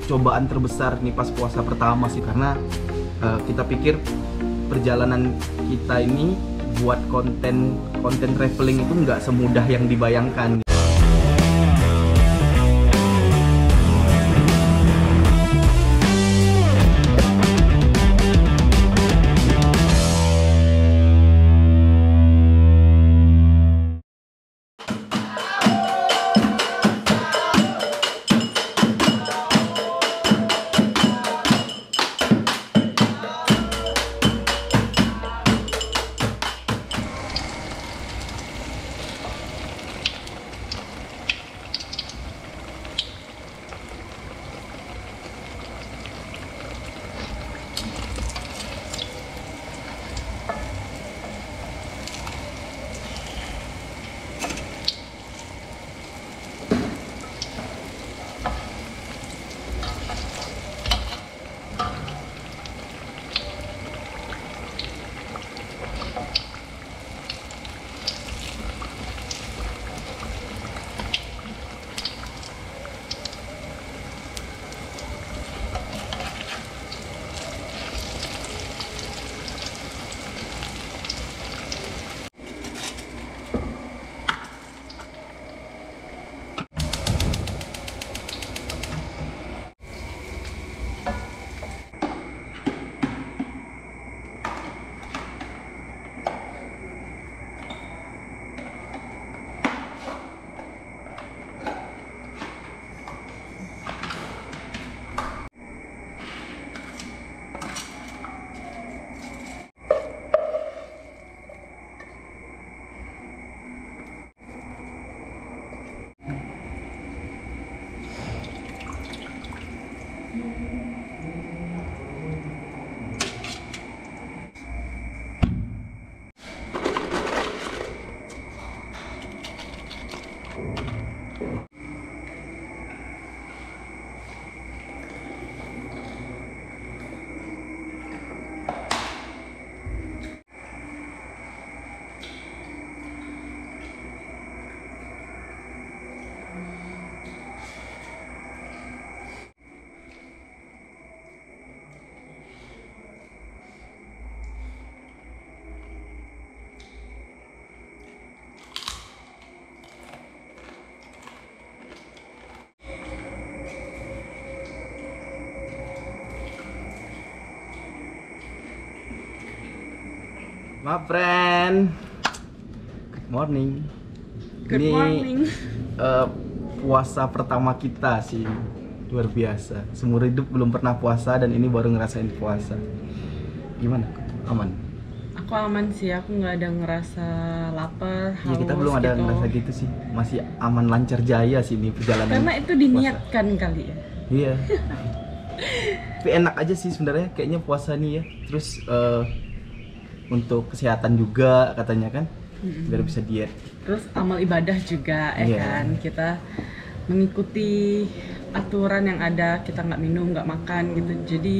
cobaan terbesar nih pas puasa pertama sih, karena kita pikir perjalanan kita ini buat konten traveling itu nggak semudah yang dibayangkan. My friend, good morning. Good morning. Puasa pertama kita sih, luar biasa. Seumur hidup belum pernah puasa dan ini baru ngerasain puasa. Gimana? Aman? Aku aman sih, aku nggak ada ngerasa lapar, haus. Iya, kita belum ada gitu. ngerasa gitu sih. Masih aman lancar jaya sih ini perjalanan. Karena itu diniatkan kali ya. Iya. Tapi enak aja sih sebenarnya kayaknya puasa nih ya. Terus untuk kesehatan juga katanya kan, biar bisa diet. Terus amal ibadah juga Iya. kan, kita mengikuti aturan yang ada, kita nggak minum, nggak makan gitu. Jadi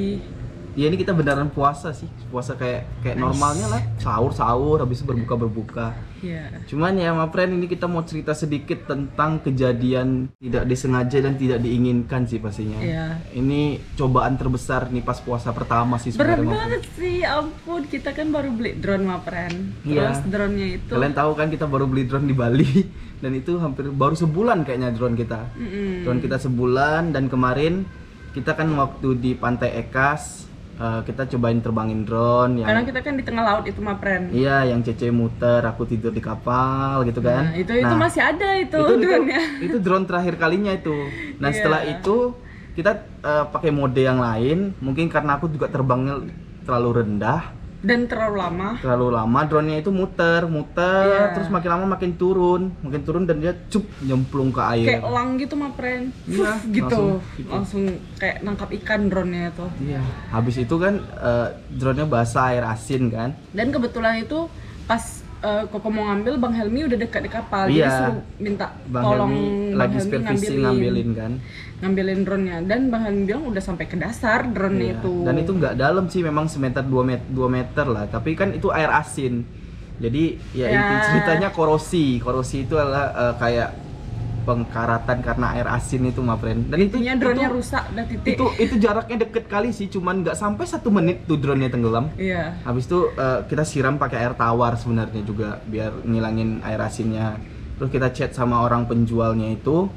ya ini kita beneran puasa sih, puasa kayak normalnya lah, sahur habis itu berbuka. ya Cuman ya my friend, ini kita mau cerita sedikit tentang kejadian tidak disengaja dan tidak diinginkan sih pastinya. Iya. Ini cobaan terbesar nih pas puasa pertama sih berat sebenarnya. banget sih, ampun. Kita kan baru beli drone, ma friend. Iya. Terus drone-nya itu Kalian tahu kan kita baru beli drone di Bali dan itu hampir baru sebulan kayaknya drone kita. Drone kita sebulan, dan kemarin kita kan waktu di Pantai Ekas, kita cobain terbangin drone yang karena kita kan di tengah laut itu, ma friend. iya, yang Cece muter, aku tidur di kapal gitu kan. Nah, itu masih ada itu drone-nya. Itu drone terakhir kalinya itu. Nah, Iya. setelah itu kita pakai mode yang lain. Mungkin karena aku juga terbangnya terlalu rendah, Dan terlalu lama. drone-nya itu muter, Iya. terus makin lama makin turun dan dia nyemplung ke air. Kayak elang gitu, ma friend. Iya, gitu. gitu. Langsung kayak nangkap ikan drone-nya itu. Iya, habis itu kan drone-nya basah air asin kan. Dan kebetulan itu pas Koko mau ngambil, Bang Helmi udah dekat di kapal. Iya. Jadi suruh minta Bang tolong Helmi Bang lagi Helmi spear fishing ngambilin kan. ngambilin drone-nya. Dan Bang Helmi bilang udah sampai ke dasar drone-nya Iya. itu. Dan itu nggak dalam sih, memang semeter 2 meter lah. Tapi kan itu air asin. Jadi ya Ya. inti ceritanya korosi. Korosi itu adalah kayak pengkaratan karena air asin itu my friend. Dan intinya drone-nya rusak dan titik. Itu jaraknya deket kali sih, cuman nggak sampai 1 menit tuh drone-nya tenggelam. Iya. Habis itu kita siram pakai air tawar sebenarnya juga biar ngilangin air asinnya. Terus kita chat sama orang penjualnya itu,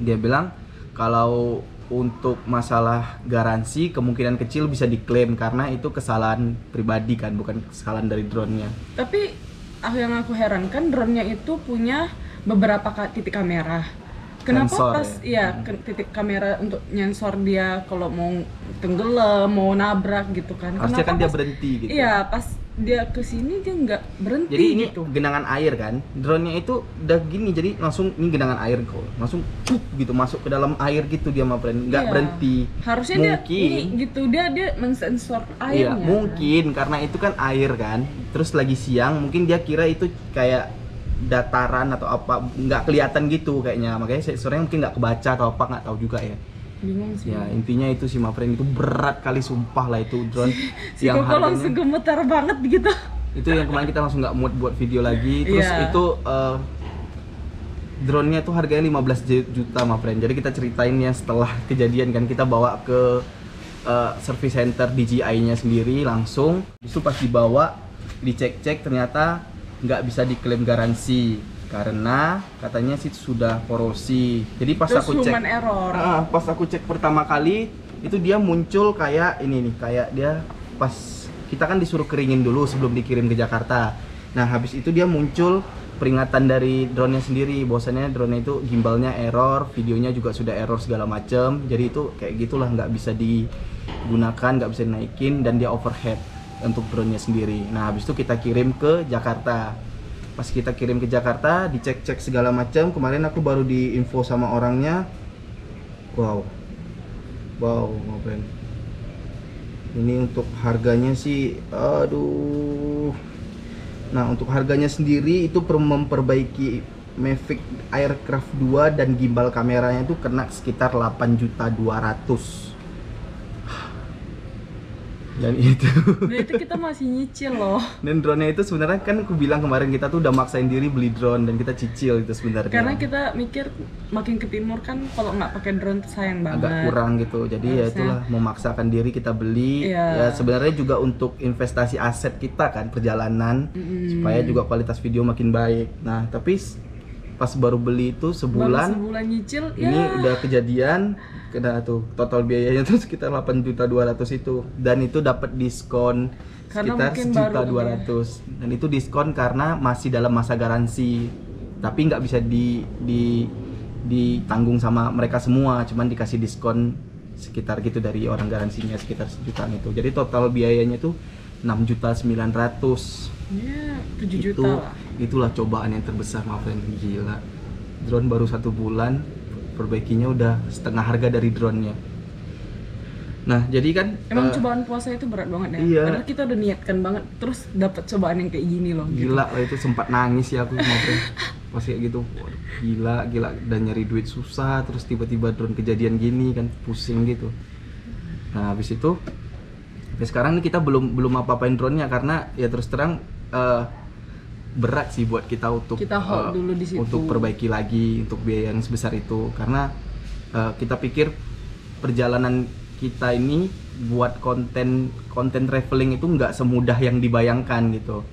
dia bilang kalau untuk masalah garansi kemungkinan kecil bisa diklaim karena itu kesalahan pribadi kan, bukan kesalahan dari drone-nya. Tapi yang aku herankan drone-nya itu punya beberapa titik kamera. Kenapa Sensor, pas titik kamera untuk nyensor dia kalau mau tenggelam, mau nabrak gitu kan? Harusnya Kenapa kan dia pas- berhenti gitu. Iya, pas dia kesini dia nggak berhenti. Jadi ini gitu. genangan air kan, drone-nya itu udah gini, jadi langsung ini genangan air kok, langsung gitu masuk ke dalam air gitu dia my friend, nggak Iya. berhenti. Harusnya Mungkin, dia ini gitu dia mensensor iya airnya. mungkin karena itu kan air kan, terus lagi siang mungkin dia kira itu kayak dataran atau apa, nggak kelihatan gitu kayaknya, makanya sensornya mungkin nggak kebaca atau apa, nggak tahu juga ya. Bingung sih. Ya intinya itu sih my friend, itu berat kali sumpah lah itu drone. Si yang Koko langsung gemetar banget gitu. itu yang kemarin kita langsung nggak mood buat video lagi. Terus Iya. itu drone-nya tuh harganya 15 juta my friend. Jadi kita ceritain ya setelah kejadian kan, kita bawa ke service center DJI-nya sendiri langsung. Itu pas dibawa dicek-cek ternyata nggak bisa diklaim garansi karena katanya sih sudah korosi. Jadi pas Terus aku cek, human error. pas aku cek pertama kali itu dia muncul kayak ini nih, kayak dia pas kita kan disuruh keringin dulu sebelum dikirim ke Jakarta. Nah habis itu dia muncul peringatan dari drone-nya sendiri, bahwasannya drone-nya itu gimbalnya error, videonya juga sudah error segala macam. Jadi itu kayak gitulah, nggak bisa digunakan, nggak bisa dinaikin, dan dia overhead untuk drone-nya sendiri. Nah habis itu kita kirim ke Jakarta. Pas kita kirim ke Jakarta, dicek-cek segala macam. Kemarin aku baru diinfo sama orangnya. Wow, my friend. Ini untuk harganya sih, aduh. Nah untuk harganya sendiri itu memperbaiki Mavic Aircraft 2 dan gimbal kameranya itu kena sekitar 8.200.000. Dan itu Dan itu kita masih nyicil loh. dan drone-nya itu sebenarnya kan aku bilang kemarin kita tuh udah maksain diri beli drone dan kita cicil itu sebenarnya. Karena kita mikir makin ke timur kan kalau nggak pakai drone tuh sayang banget. agak kurang gitu. Jadi ya Harusnya. itulah, memaksakan diri kita beli. Iya. Ya sebenarnya juga untuk investasi aset kita kan, perjalanan, supaya juga kualitas video makin baik. Nah, tapi pas baru beli itu Baru sebulan sebulan nyicil ini ya. udah kejadian, kena tuh total biayanya tuh sekitar 8.200.000 itu, dan itu dapat diskon Karena sekitar mungkin baru 1.200.000, dan itu diskon karena masih dalam masa garansi, tapi nggak bisa ditanggung sama mereka semua, cuman dikasih diskon sekitar gitu dari orang garansinya sekitar 1 jutaan itu. Jadi total biayanya tuh 6.900.000. Ya, 7 juta lah. Itulah cobaan yang terbesar my friend, gila. Drone baru 1 bulan, perbaikinya udah setengah harga dari drone-nya. Nah jadi kan Emang cobaan puasa itu berat banget ya. iya. Padahal kita udah niatkan banget, terus dapat cobaan yang kayak gini loh. gitu. gila lah, itu sempat nangis ya aku my friend pas kayak gitu. Waduh, gila dan nyari duit susah, terus tiba-tiba drone kejadian gini kan, pusing gitu. Nah habis itu sampai sekarang nih kita belum apa-apain drone-nya karena ya terus terang berat sih buat kita untuk Kita hold dulu di situ. untuk perbaiki lagi untuk biaya yang sebesar itu, karena kita pikir perjalanan kita ini buat konten traveling itu nggak semudah yang dibayangkan gitu.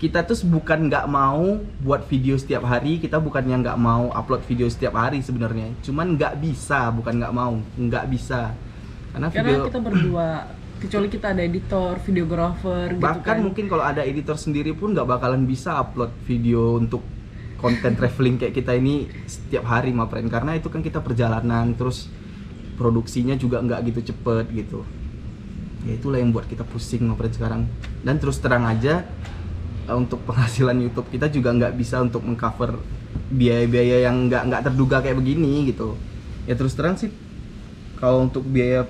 Kita tuh bukan nggak mau buat video setiap hari, kita bukannya nggak mau upload video setiap hari sebenarnya, cuman nggak bisa, bukan nggak bisa karena video kita berdua, kecuali kita ada editor, videographer gitu bahkan kan. mungkin kalau ada editor sendiri pun nggak bakalan bisa upload video untuk konten traveling kayak kita ini setiap hari my friend, karena itu kan kita perjalanan, terus produksinya juga nggak gitu cepet gitu. Ya itulah yang buat kita pusing my friend sekarang. Dan terus terang aja untuk penghasilan YouTube kita juga nggak bisa untuk mengcover biaya-biaya yang nggak terduga kayak begini gitu. Ya terus terang sih kalau untuk biaya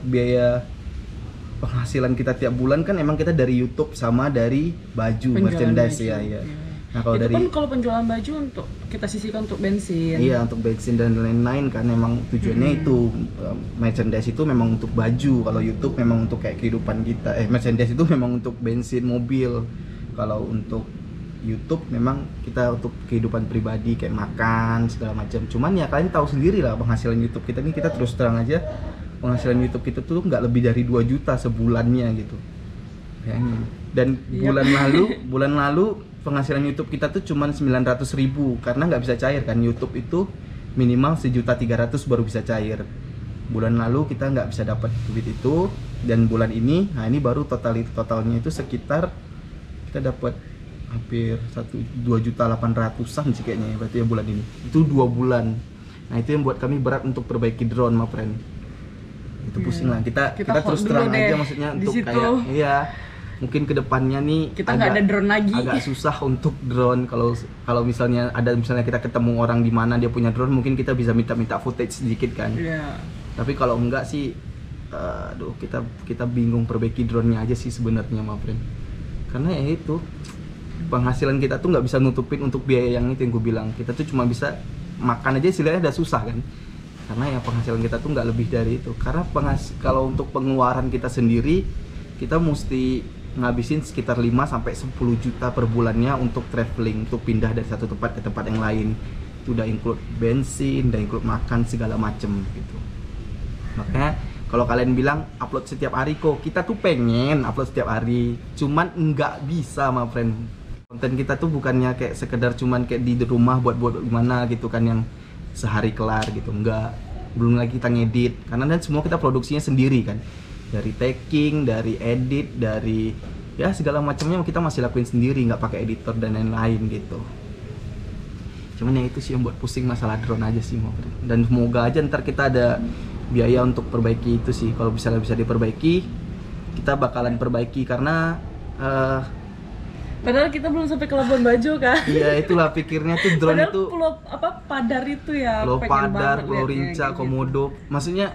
penghasilan kita tiap bulan kan emang kita dari YouTube sama dari baju, Penjualan merchandise baju, ya. ya. Nah kalau Itu dari kan kalau penjualan baju untuk kita sisihkan untuk bensin. iya untuk bensin dan lain-lain kan emang tujuannya itu merchandise itu memang untuk baju, kalau YouTube memang untuk kayak kehidupan kita. Merchandise itu memang untuk bensin mobil. Kalau untuk YouTube memang kita untuk kehidupan pribadi kayak makan segala macam. Cuman ya kalian tahu sendiri lah penghasilan YouTube kita nih, kita terus terang aja penghasilan YouTube kita tuh nggak lebih dari 2 juta sebulannya gitu. Bayangin. Dan bulan lalu penghasilan YouTube kita tuh cuman 900.000 karena nggak bisa cair kan. YouTube itu minimal 1.300.000 baru bisa cair. Bulan lalu kita nggak bisa dapat duit itu, dan bulan ini, nah ini baru totalnya itu sekitar kita dapat hampir 2.800.000-an sih kayaknya ya, berarti ya bulan ini. Itu 2 bulan. Nah itu yang buat kami berat untuk perbaiki drone, my friend. Itu pusing lah. Kita terus terang aja, maksudnya untuk kayak iya, mungkin kedepannya nih kita nggak ada drone lagi. Agak susah untuk drone. Kalau misalnya kita ketemu orang di mana dia punya drone, mungkin kita bisa minta footage sedikit kan. Tapi kalau enggak sih, aduh kita bingung perbaiki drone-nya aja sih sebenarnya, my friend. Karena ya itu penghasilan kita tuh nggak bisa nutupin untuk biaya yang itu yang gue bilang. Kita tuh cuma bisa makan aja istilahnya udah susah kan, karena ya penghasilan kita tuh nggak lebih dari itu. Karena kalau untuk pengeluaran kita sendiri, kita mesti ngabisin sekitar 5-10 juta per bulannya untuk traveling, untuk pindah dari satu tempat ke tempat yang lain. Itu udah include bensin, udah include makan segala macem gitu. Makanya kalau kalian bilang upload setiap hari, kok kita tuh pengen upload setiap hari, cuman nggak bisa, my friend. Konten kita tuh bukannya kayak sekedar cuman kayak di rumah buat gimana gitu kan, yang sehari kelar gitu, enggak. Belum lagi kita ngedit, karena dan semua kita produksinya sendiri kan, dari taking, dari edit, dari ya segala macamnya kita masih lakuin sendiri, nggak pakai editor dan lain-lain gitu. Cuman ya itu sih yang buat pusing masalah drone aja sih, my friend. Dan semoga aja ntar kita ada biaya untuk perbaiki itu sih. Kalau bisa diperbaiki, kita bakalan perbaiki, karena padahal kita belum sampai ke Labuan Bajo kan. Iya, itulah pikirnya tuh drone padahal itu Pulau Padar itu ya, Pulau Padar, Pulau Rinca, Komodo gitu. Maksudnya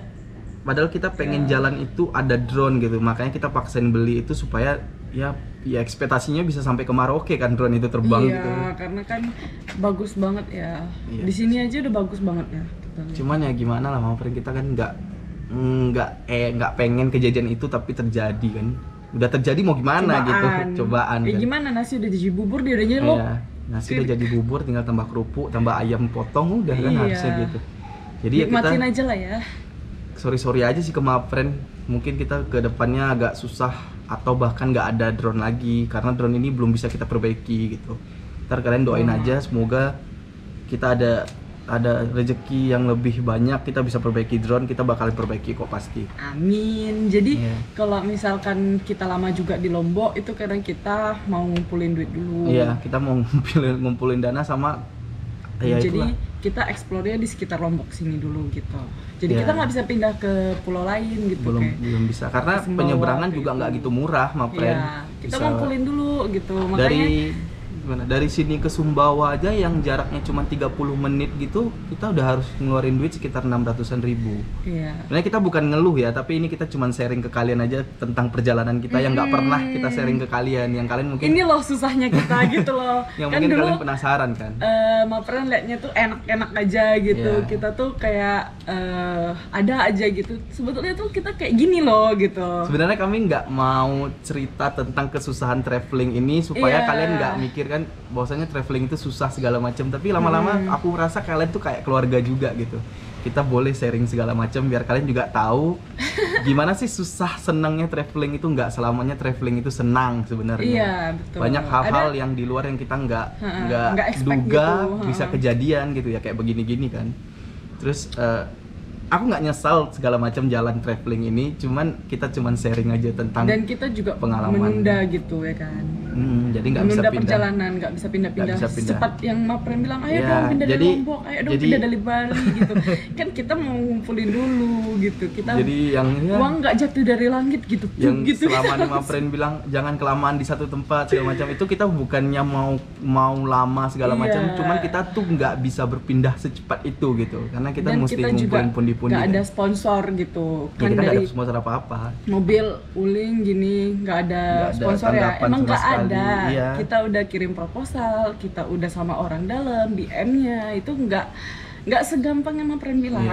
padahal kita pengen jalan itu ada drone gitu. Makanya kita paksain beli itu supaya ya ekspektasinya bisa sampai ke Maroke kan, drone itu terbang gitu. Iya, karena kan bagus banget ya. Iya. Di sini aja udah bagus banget ya. Cuman ya gimana lah, mau kita kan nggak pengen kejadian itu tapi terjadi kan. Udah terjadi mau gimana gitu, cobaan kan. Gimana, nasi udah jadi bubur, dia udah nyelok. Iya, nasi udah jadi bubur, tinggal tambah kerupuk, tambah ayam potong, udah kan harusnya gitu. Jadi nikmatin ya kita aja lah ya. Sorry aja sih ke my friend, mungkin kita ke depannya agak susah atau bahkan nggak ada drone lagi, karena drone ini belum bisa kita perbaiki gitu. Ntar kalian doain aja, semoga kita ada rezeki yang lebih banyak, kita bisa perbaiki drone, kita bakalan perbaiki kok pasti. Amin. Jadi kalau misalkan kita lama juga di Lombok, itu kadang kita mau ngumpulin duit dulu. Iya, kita mau ngumpulin dana sama jadi itulah. Kita explore-nya di sekitar Lombok sini dulu gitu. Jadi kita nggak bisa pindah ke pulau lain gitu. Belum bisa, karena penyeberangan juga nggak gitu murah, my friend. Iya, kita ngumpulin dulu gitu. Makanya dari sini ke Sumbawa aja yang jaraknya cuma 30 menit gitu, kita udah harus ngeluarin duit sekitar 600-an ribu. Iya. Sebenarnya kita bukan ngeluh ya, tapi ini kita cuma sharing ke kalian aja tentang perjalanan kita yang nggak pernah kita sharing ke kalian, yang kalian mungkin ini loh susahnya kita gitu loh. yang kan mungkin dulu, kalian penasaran kan. Mapren liatnya tuh enak-enak aja gitu. Kita tuh kayak ada aja gitu. Sebetulnya tuh kita kayak gini loh gitu. Sebenarnya kami nggak mau cerita tentang kesusahan traveling ini supaya kalian nggak mikir kan bahwasanya traveling itu susah segala macam, tapi lama-lama aku rasa kalian tuh kayak keluarga juga gitu. Kita boleh sharing segala macam biar kalian juga tahu gimana sih susah senangnya traveling itu. Nggak selamanya traveling itu senang sebenarnya. Iya, betul. Banyak hal-hal yang di luar yang kita nggak duga gitu. Bisa kejadian gitu ya, kayak begini-gini kan. Terus aku nggak nyesal segala macam jalan traveling ini, cuman kita sharing aja tentang dan kita juga pengalaman. Menunda gitu ya kan. Jadi nggak bisa pindah perjalanan, nggak bisa pindah-pindah. Cepat yang Mapren bilang, ayo dong pindah dari Lombok, ayo dong pindah dari Bali gitu. Kan kita mau ngumpulin dulu gitu. Kita jadi yang uang nggak jatuh dari langit gitu. Yang gitu. selama nih Mapren bilang jangan kelamaan di satu tempat segala macam, itu kita bukannya mau lama segala macam, cuman kita tuh nggak bisa berpindah secepat itu gitu, karena kita dan mesti kita ngumpulin pundi-pundi. Nggak ada sponsor gitu ya, kan, kita dari ada sponsor apa-apa. Mobil Uling gini nggak ada sponsor ya, emang nggak ada. Iya. Kita udah kirim proposal, kita udah sama orang dalam DM-nya, itu nggak segampang yang Mapren bilang.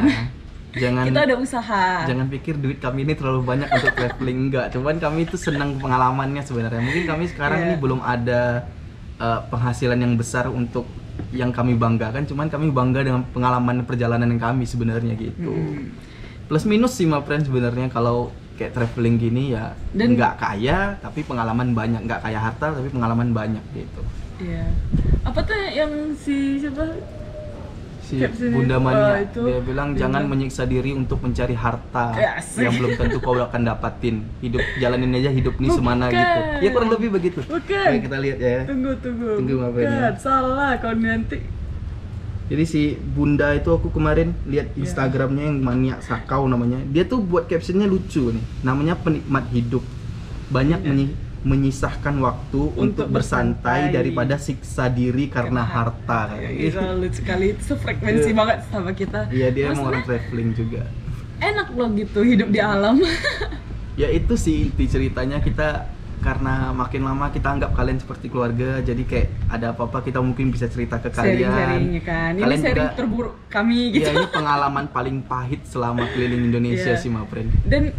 Jangan, kita ada usaha. Jangan pikir duit kami ini terlalu banyak untuk traveling, enggak. Cuman kami itu senang pengalamannya sebenarnya. Mungkin kami sekarang ini belum ada penghasilan yang besar untuk yang kami banggakan, cuman kami bangga dengan pengalaman perjalanan kami sebenarnya gitu. Plus minus sih my friend sebenarnya kalau kayak traveling gini ya, nggak kaya tapi pengalaman banyak, nggak kaya harta tapi pengalaman banyak gitu. Iya. Apa tuh yang siapa? Si Bunda Mania, dia bilang jangan menyiksa diri untuk mencari harta yang belum tentu kau akan dapatin. Jalanin aja hidup nih semana gitu. Ya kurang lebih begitu. Oke, kita lihat ya. Tunggu Bukan, salah kau nanti. Jadi si Bunda itu aku kemarin lihat Instagramnya yang Mania Sakau namanya. Dia tuh buat captionnya lucu nih. Namanya penikmat hidup. Banyak menyisahkan waktu untuk bersantai daripada siksa diri karena harta. Itu lucu sekali, itu sefrekuensi banget sama kita. Iya, dia emang orang traveling juga. Enak loh gitu hidup di alam. Ya itu sih inti ceritanya, kita karena makin lama kita anggap kalian seperti keluarga, jadi kayak ada apa-apa kita mungkin bisa cerita ke kalian. Sharing-sharingnya kan. Ini kalian sharing juga, terburuk kami gitu. Ya ini pengalaman paling pahit selama keliling Indonesia sih my friend. Dan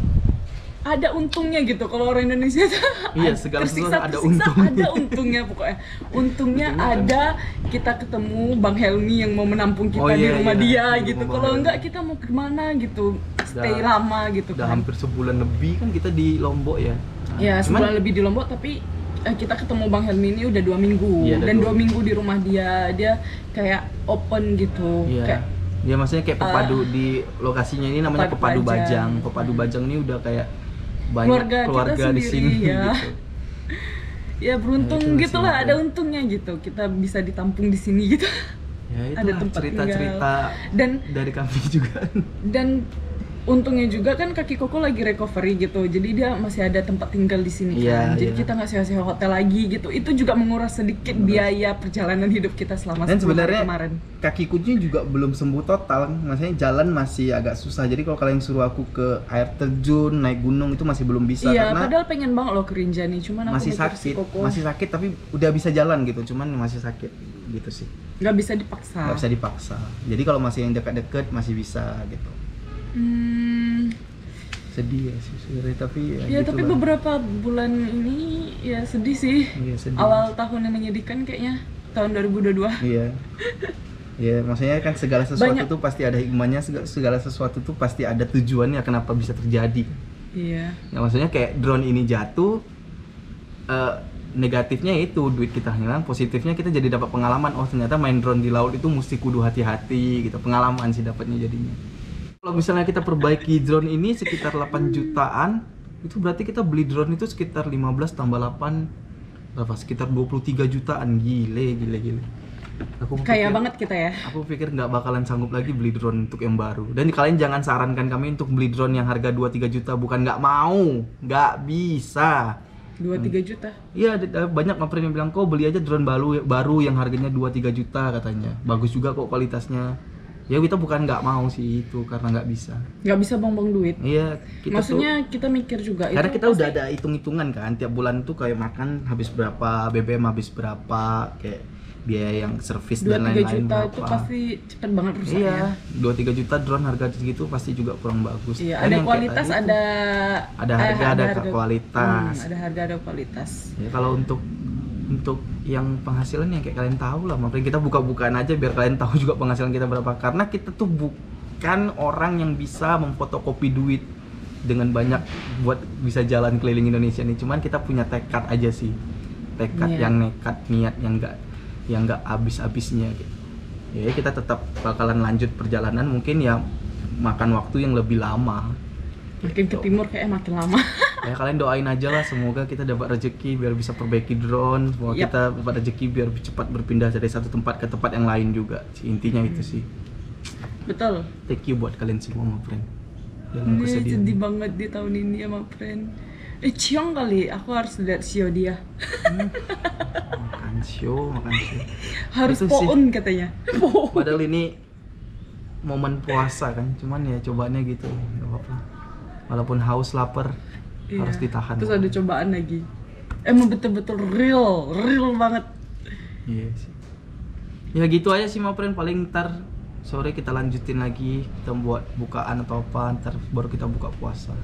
ada untungnya gitu kalau orang Indonesia tuh. Iya, segala sesuatu ada untungnya. Ada untungnya pokoknya. Untungnya ada kita ketemu Bang Helmi yang mau menampung kita di rumah dia gitu. Kalau enggak kita mau kemana gitu, stay lama gitu udah kan. Hampir sebulan lebih kan kita di Lombok ya. Ya, sebulan lebih di Lombok, tapi kita ketemu Bang Helmi ini udah 2 minggu. Dan 2 minggu di rumah dia kayak open gitu. Kayak ya maksudnya kayak pepadu di lokasinya ini namanya Pepadu Bajang. Pepadu Bajang ini udah kayak banyak keluarga di sini ya. gitu. Ya beruntung gitulah, ada untungnya gitu. Kita bisa ditampung di sini gitu. Ya itu ada tempat cerita-cerita dan dari kami juga. Dan untungnya juga kan kaki Koko lagi recovery gitu, jadi dia masih ada tempat tinggal di sini kan. Jadi kita nggak sewa hotel lagi gitu. Itu juga menguras sedikit biaya perjalanan hidup kita selama 10 hari kemarin. Kaki kucing juga belum sembuh total, maksudnya jalan masih agak susah. Jadi kalau kalian suruh aku ke air terjun, naik gunung itu masih belum bisa. Iya, karena padahal pengen banget loh ke Rinjani, cuman aku masih sakit tapi udah bisa jalan gitu, cuman masih sakit gitu sih. Nggak bisa dipaksa. Jadi kalau masih yang dekat-dekat masih bisa gitu. Sedih ya sih sebenarnya, tapi ya tapi beberapa bulan ini ya sedih sih. Sedih. Awal tahun yang menyedihkan kayaknya tahun 2022. Iya. Ya maksudnya kan segala sesuatu tuh pasti ada hikmahnya, segala sesuatu tuh pasti ada tujuannya kenapa bisa terjadi. Iya. Ya maksudnya kayak drone ini jatuh, negatifnya itu duit kita hilang, positifnya kita jadi dapat pengalaman. Oh ternyata main drone di laut itu mesti kudu hati-hati gitu, pengalaman sih dapatnya jadinya. Kalau misalnya kita perbaiki drone ini sekitar 8 jutaan, itu berarti kita beli drone itu sekitar 15 tambah 8 berapa? Sekitar 23 jutaan. Gile. Kaya banget kita ya. Aku pikir nggak bakalan sanggup lagi beli drone untuk yang baru. Dan kalian jangan sarankan kami untuk beli drone yang harga 2-3 juta, bukan nggak mau, nggak bisa. 2-3 juta? Iya, banyak friend yang bilang kok beli aja drone baru yang harganya 2-3 juta katanya. Bagus juga kok kualitasnya. Ya kita bukan nggak mau sih itu, karena nggak bisa buang-buang duit. Iya, maksudnya kita mikir juga karena kita udah ada hitung-hitungan kan, tiap bulan tuh kayak makan habis berapa, BBM habis berapa, kayak biaya yang servis dan lain-lain 2-3 juta itu pasti cepet banget rusaknya. Iya, 2-3 juta drone harga segitu pasti juga kurang bagus. Iya, ada kualitas, ada harga, ada kualitas. Ada harga, ada kualitas. Ya kalau untuk yang penghasilan yang kayak kalian tahu lah, makanya kita buka-bukaan aja biar kalian tahu juga penghasilan kita berapa. Karena kita tuh bukan orang yang bisa memfotokopi duit dengan banyak buat bisa jalan keliling Indonesia nih. Cuman kita punya tekad aja sih, yang nekat, niat yang nggak habis-habisnya gitu. Ya kita tetap bakalan lanjut perjalanan, mungkin ya makan waktu yang lebih lama. Makin ke timur kayaknya makin lama. Ya kalian doain aja lah, semoga kita dapat rezeki biar bisa perbaiki drone, semoga kita dapat rezeki biar cepat berpindah dari satu tempat ke tempat yang lain juga. Intinya itu sih. Betul. Thank you buat kalian semua, my friend. Ini sedih banget di tahun ini ya, my friend. Ciong kali, aku harus lihat show dia. Makan show. Harus poun katanya. Padahal ini momen puasa kan, cuman ya cobaannya gitu, nggak apa-apa. Walaupun haus, lapar, harus ditahan. Terus ada cobaan lagi. Emang betul-betul real banget. Iya sih. Ya gitu aja sih, my friend. Paling ntar sore kita lanjutin lagi, kita buat bukaan atau apa, ntar baru kita buka puasa.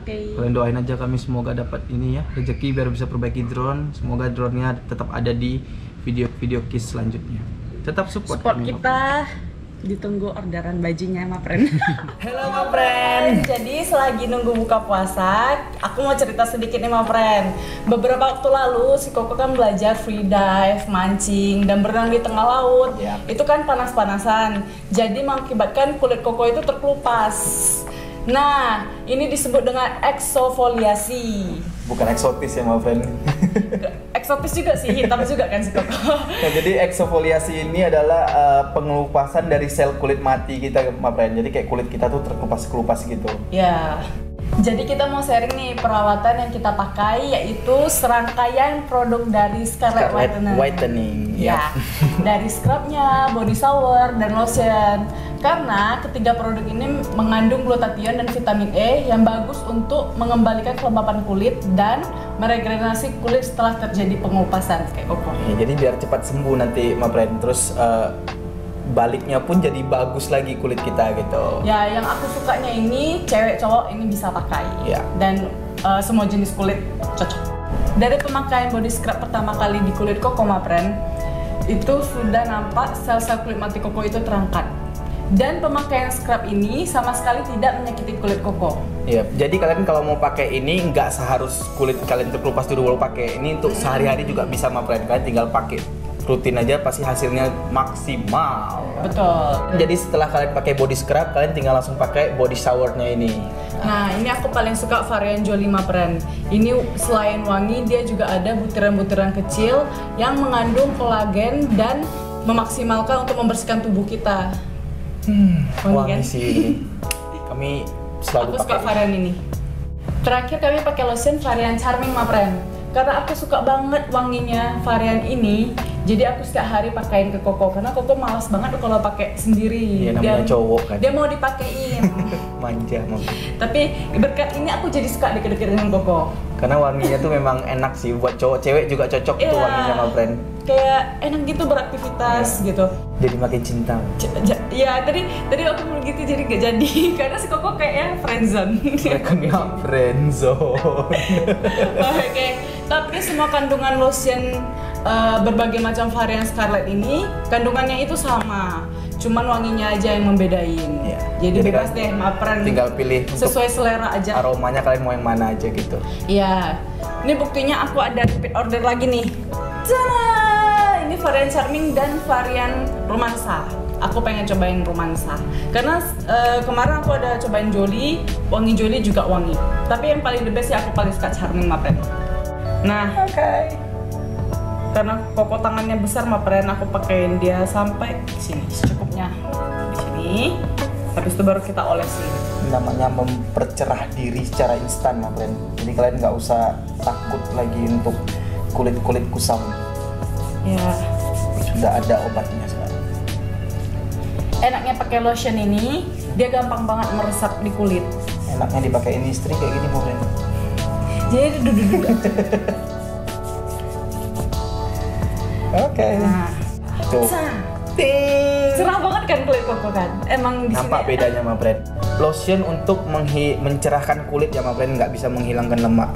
Kalian doain aja kami semoga dapat ini ya, rezeki biar bisa perbaiki drone. Semoga drone-nya tetap ada di video-video Kiss selanjutnya. Tetap support kami, kita. Ditunggu orderan bajunya Ma Pren. Halo Ma Pren. Jadi selagi nunggu buka puasa, aku mau cerita sedikit nih Ma Pren. Beberapa waktu lalu si Koko kan belajar free dive, mancing dan berenang di tengah laut. Itu kan panas-panasan. Jadi mengakibatkan kulit Koko itu terkelupas. Nah, ini disebut dengan eksfoliasi. Bukan eksotis ya Ma Pren. Eksotis juga sih, hitam juga kan si Koko. Nah, jadi eksfoliasi ini adalah pengelupasan dari sel kulit mati kita Ma Pren. Jadi kayak kulit kita tuh terkelupas-kelupas gitu. Ya. Jadi kita mau sharing nih perawatan yang kita pakai, yaitu serangkaian produk dari Scarlet Whitening. Ya. Dari scrubnya, body shower, dan lotion. Karena ketiga produk ini mengandung glutathione dan vitamin E yang bagus untuk mengembalikan kelembapan kulit dan meregenerasi kulit setelah terjadi pengelupasan kayak Koko. Ya, jadi biar cepat sembuh nanti Ma Pren. Terus baliknya pun jadi bagus lagi kulit kita gitu. Ya, yang aku sukanya ini cewek cowok ini bisa pakai. Ya. Dan semua jenis kulit cocok. Dari pemakaian body scrub pertama kali di kulit Koko Ma Pren, itu sudah nampak sel-sel kulit mati Koko itu terangkat. Dan pemakaian scrub ini sama sekali tidak menyakiti kulit Koko. Iya, jadi kalian kalau mau pakai ini nggak seharus kulit kalian terkelupas dulu baru pakai. Ini untuk sehari-hari juga bisa Ma Pren. Kalian tinggal pakai rutin aja pasti hasilnya maksimal. Betul. Jadi setelah kalian pakai body scrub, kalian tinggal langsung pakai body showernya ini. Nah, ini aku paling suka varian Jolie Ma Pren. Ini selain wangi, dia juga ada butiran-butiran kecil yang mengandung kolagen dan memaksimalkan untuk membersihkan tubuh kita. Wangi sih. Kami selalu aku suka varian ini. Terakhir kami pakai lotion varian Charming Ma Pren. Karena aku suka banget wanginya varian ini, jadi aku setiap hari pakaiin ke Koko. Karena Koko malas banget kalau pakai sendiri. Iya, namanya cowok kan. Dia mau dipakein. Manja Ma. Tapi berkat ini aku jadi suka deket-deket dengan Koko. Karena wanginya tuh memang enak sih buat cowok, cewek juga cocok itu wanginya Ma Pren. Kayak enak gitu beraktivitas gitu. Jadi makin cinta. Ya tadi aku mau gitu jadi gak jadi karena si Koko kayaknya friendzone. Kena friendzone. Oke. Tapi semua kandungan lotion berbagai macam varian Scarlet ini kandungannya itu sama. Cuman wanginya aja yang membedain. Ya. Jadi bebas deh Ma Pren. Tinggal pilih sesuai selera aja. Aromanya kalian mau yang mana aja gitu. Iya. Ini buktinya aku ada repeat order lagi nih. Tada! Ini varian Charming dan varian Romansa. Aku pengen cobain Romansa karena kemarin aku ada cobain Jolie, wangi Jolie juga wangi. Tapi yang paling the best ya aku paling suka Charming Ma Pren. Nah, karena Koko tangannya besar Ma Pren, aku pakein dia sampai sini secukupnya. Di sini. Habis itu baru kita olesin. Namanya mempercerah diri secara instan Ma Pren. Jadi kalian nggak usah takut lagi untuk kulit-kulit kusam. Ya. Sudah ada obatnya sekarang. Enaknya pakai lotion ini, dia gampang banget meresap di kulit. Enaknya dipakein istri kayak gini Ma Pren. Jadi duduk-duduk aja. Oke. Nah, tuh. Cerah banget kan kulit Koko kan? Emang di nampak bedanya Ma Pren. Lotion untuk mencerahkan kulit ya Ma Pren, nggak bisa menghilangkan lemak.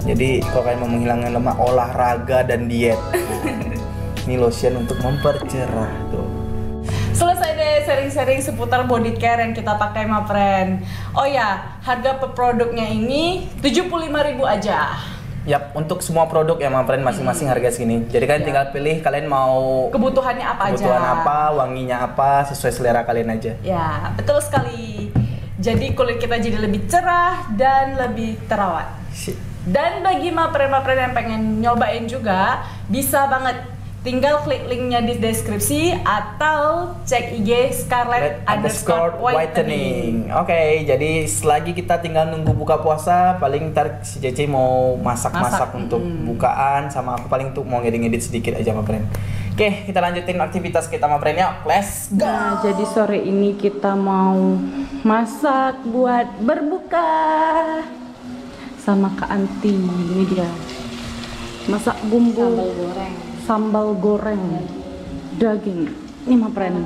Jadi kalau kalian mau menghilangkan lemak, olahraga dan diet. Ini lotion untuk mempercerah tuh. Selesai deh sharing-sharing seputar body care yang kita pakai Ma Pren. Oh ya, harga per produknya ini 75.000 aja. Yap, untuk semua produk ya Ma Pren masing-masing harga segini. Jadi kalian tinggal pilih kalian mau kebutuhannya apa kebutuhan aja. apa, wanginya apa, sesuai selera kalian aja. Ya, betul sekali. Jadi kulit kita jadi lebih cerah dan lebih terawat. Dan bagi Ma Pren yang pengen nyobain juga, bisa banget. Tinggal klik linknya di deskripsi atau cek IG Scarlet_Whitening. Oke, jadi selagi kita tinggal nunggu buka puasa, paling ntar si Cece mau masak untuk bukaan, sama aku paling tuh mau ngedit sedikit aja Ma Pren. Oke, kita lanjutin aktivitas kita Ma Pren yuk. Let's go. Nah, jadi sore ini kita mau masak buat berbuka sama Kak Anti. Ini dia. Masak bumbu sambal goreng daging. Ini Ma Pren.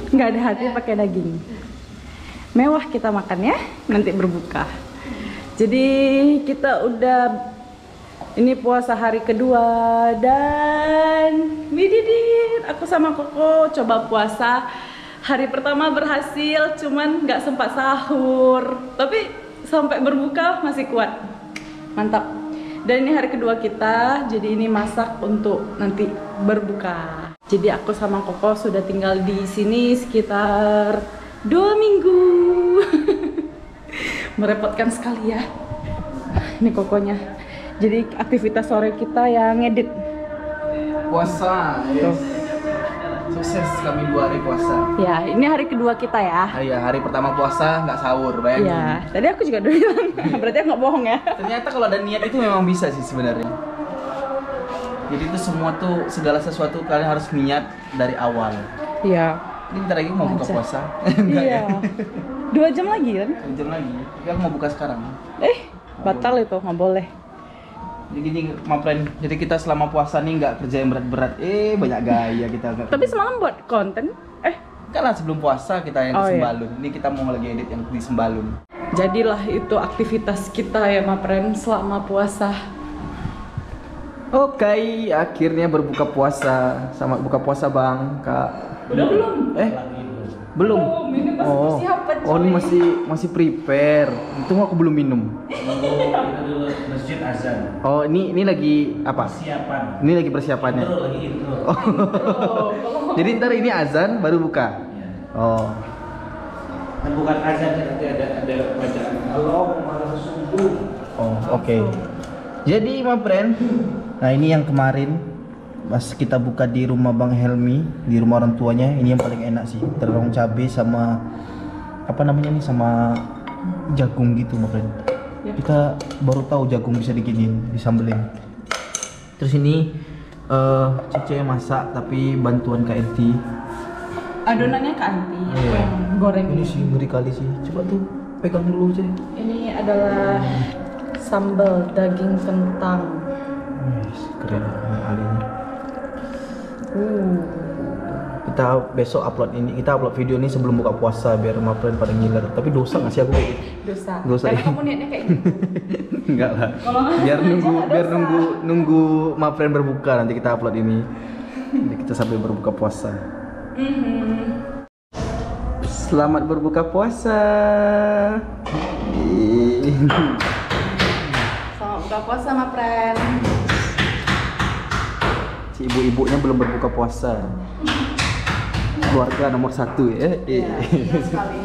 Nggak ada hati pakai daging. Mewah kita makan ya, nanti berbuka. Jadi kita udah ini puasa hari kedua dan wididit, aku sama Koko coba puasa. Hari pertama berhasil, cuman nggak sempat sahur. Tapi sampai berbuka masih kuat, mantap. Dan ini hari kedua kita, jadi ini masak untuk nanti berbuka. Jadi aku sama Koko sudah tinggal di sini sekitar 2 minggu. Merepotkan sekali ya. Ini Kokonya. Jadi aktivitas sore kita yang ngedit. Puasa. Yes. Sukses kami 2 hari puasa. Ya, ini hari kedua kita ya. Iya, hari pertama puasa nggak sahur, bayangin. Iya, tadi aku juga udah bilang. Berarti aku nggak bohong ya. Ternyata kalau ada niat itu memang bisa sih sebenarnya. Jadi itu semua tuh, segala sesuatu kalian harus niat dari awal. Iya. Ini bentar lagi mau buka puasa. Iya. 2 jam lagi kan? 2 jam lagi. Tapi aku mau buka sekarang. Batal itu, nggak boleh. Jadi gini, my friend. Jadi kita selama puasa nih nggak kerja yang berat-berat. Banyak gaya kita. Tapi semalam buat konten. Kan lah sebelum puasa kita yang di Sembalun. Ini kita mau lagi edit yang di Sembalun. Jadilah itu aktivitas kita ya, my friend, selama puasa. Oke, akhirnya berbuka puasa. Selamat buka puasa, Bang, Kak. Udah belum? Belum. Ini masih persiapan, coy. Oh, ini masih prepare. Untung aku belum minum. Masjid azan. Oh, ini lagi apa? Persiapan. Ini lagi persiapannya. Intro lagi intro. Jadi ntar ini azan baru buka. Ya. Oh. Kan bukan azan, nanti ada bacaan Allahumma subuh. Oh, oke. Jadi, my friend, nah ini yang kemarin pas kita buka di rumah Bang Helmi, di rumah orang tuanya, ini yang paling enak sih. Terong cabai sama apa namanya nih, sama jagung gitu, my friend. Kita baru tahu jagung bisa diginiin, disambelin. Terus ini Cece masak tapi bantuan Kak Enti. Adonannya Kak Enti, aku yang goreng. Ini sih ngeri kali sih. Coba tuh pegang dulu, Ce. Ini adalah sambal daging kentang. Yes, keren alinya. Kita besok upload ini, kita upload video ini sebelum buka puasa biar my friend pada ngiler. Tapi dosa nggak sih aku kayak gitu? Dosa. Karena kamu niatnya kayak gitu. Enggak lah. Biar nunggu my friend berbuka, nanti kita upload ini. Jadi kita sambil berbuka puasa. Selamat berbuka puasa. Selamat buka puasa, my friend. Si ibu-ibunya belum berbuka puasa. Keluarga nomor 1 ya. Iya sekali.